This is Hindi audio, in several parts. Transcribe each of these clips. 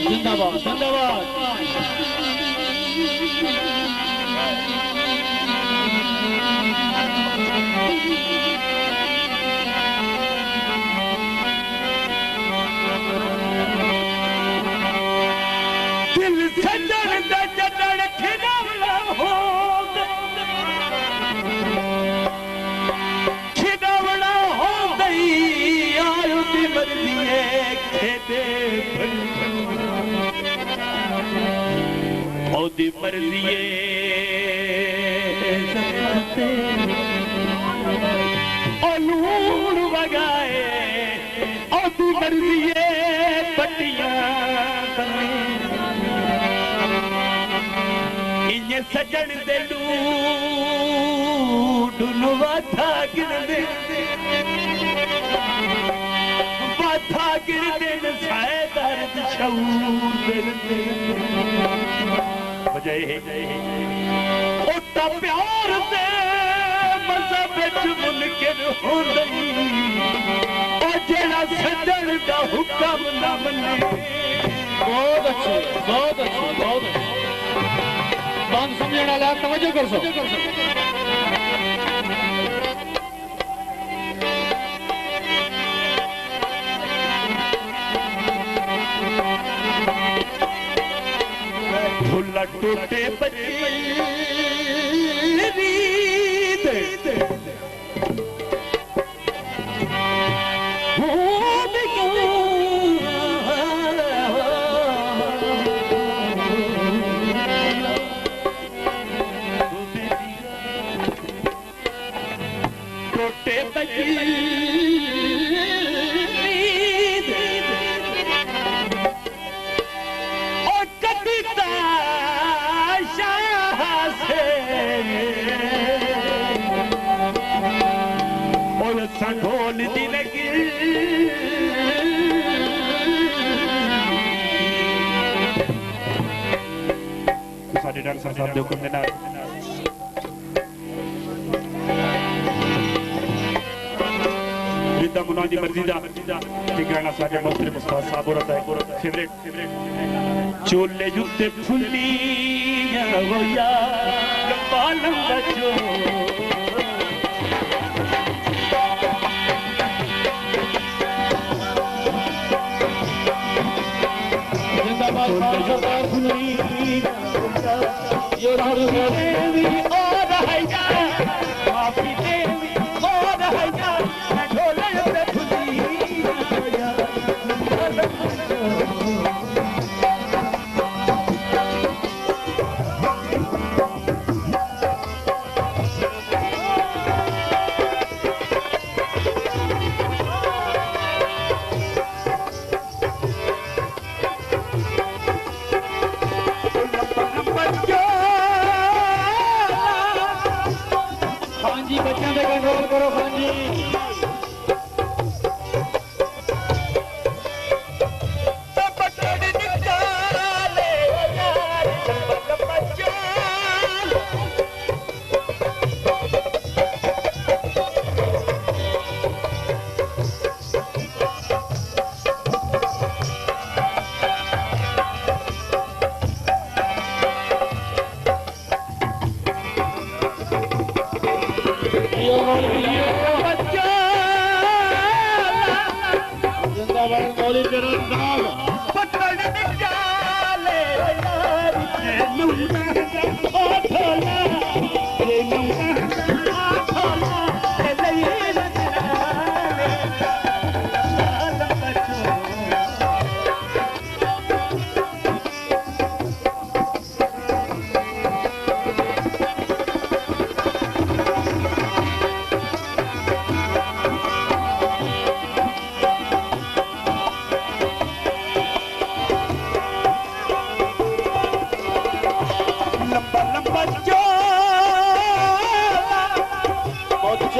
जिंदाबाद जिंदाबाद। दिल सजन दजन खिदवला हो खिदवला हो गई आयो दी मर्जिए खेदे ओदी मर्जिए लूण वगाए ओदी मर्जिए पट्टियां इन्हें सजन दे लूडू वाथा गिरदे वाथा गिरदे नसाए दर्द शऊर दे वजह ओता प्यार दे मज़हब विच मुनकिर होंदई ओ जेड़ा सजन दा हुक्म ना मन्ने। बहुत अच्छे बहुत अच्छे बहुत अच्छे। बात समझने वाला तवज्जो कर सो। भुला टूटे बच्चे टूटे बच्चे ढोल दी लगी सारे डॉक्टर साहब दे हुक्म देना जिद्दा मुना दी मर्जी दा ठिकाना सारे मोहतरम मुस्तफा साहब और फेवरेट चोले जुत्ते फुल्ली हो यार पालम दा जो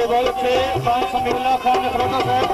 बहुत अच्छे खान समीउल्लाह खान नखरोटा साहब।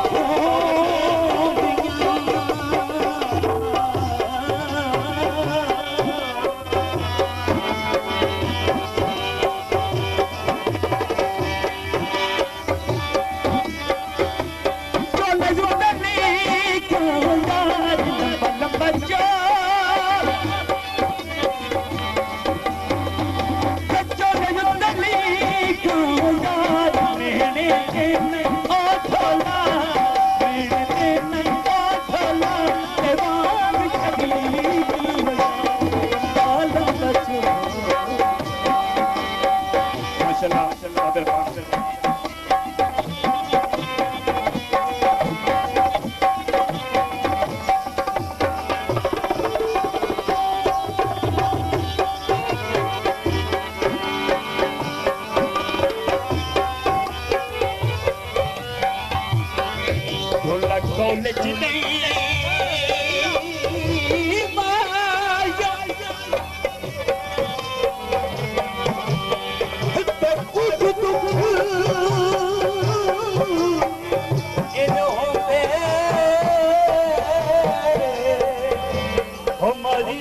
ढोला कॉलेज नहीं माया तो कुछ दुख इन होते हमारी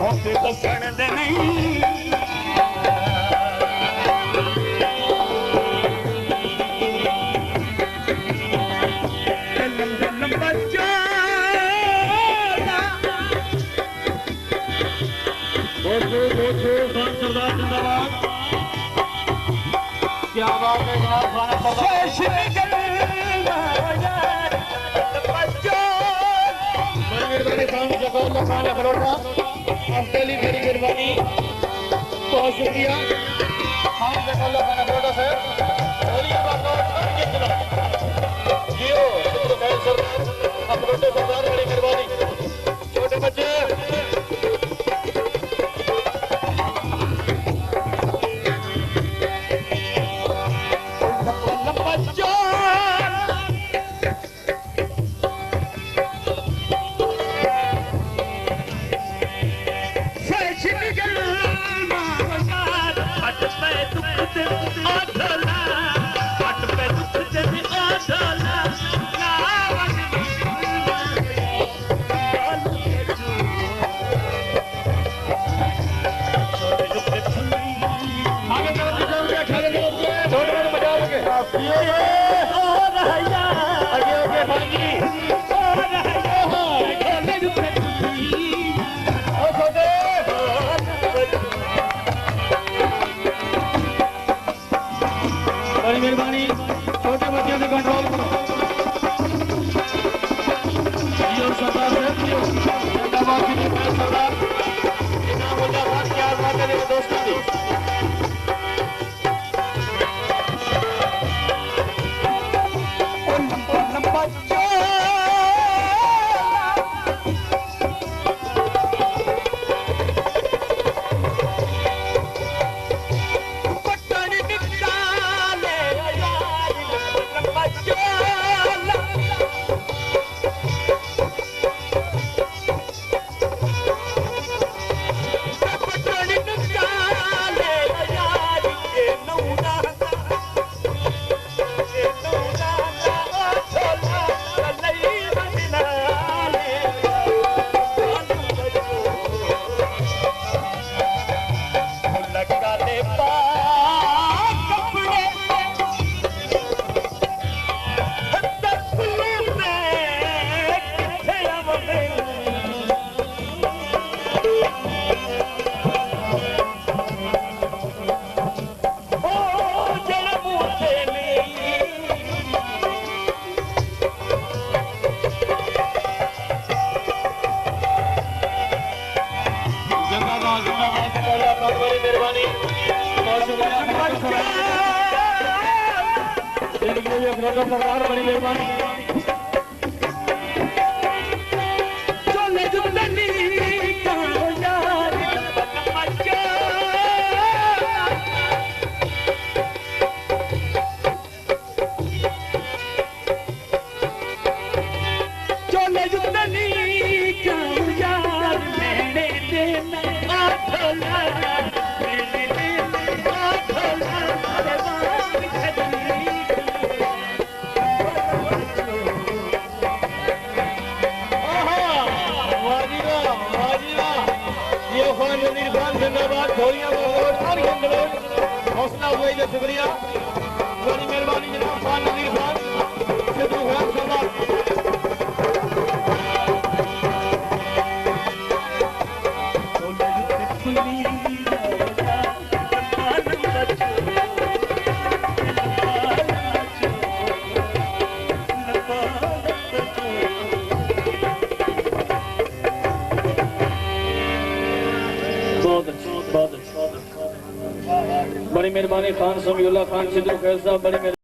होते तो सण दे नहीं सरदार जिंदाबाद। क्या बात है जनाब खाना सरदार। मेहरबानी खान जगह खान खरोड़ा ऑस्ट्रेलिया मेरी मेहरबानी बहुत शुक्रिया खान जगह खान खरोड़ा सर जियो सर अपरोटे सरदार बड़ी मेहरबानी छोटे बच्चे बड़ी मेहरबानी छोटे बच्चों से कंट्रोल करो जियो सरदार साहब जियो जिंदाबाद जिंदाबाद सरदार इनाम हो जाता क्या बात है दोस्तों की सरदार बड़ी मेहरबानी जिंदाबाद घोड़िया हौसला हुआ शुक्रिया बड़ी मेहरबानी जनाब खान नजीर खान सिद्धू खान सरदार बड़ी मेहरबानी खान समीउल्लाह खान सिद्धू खैर साहब बड़ी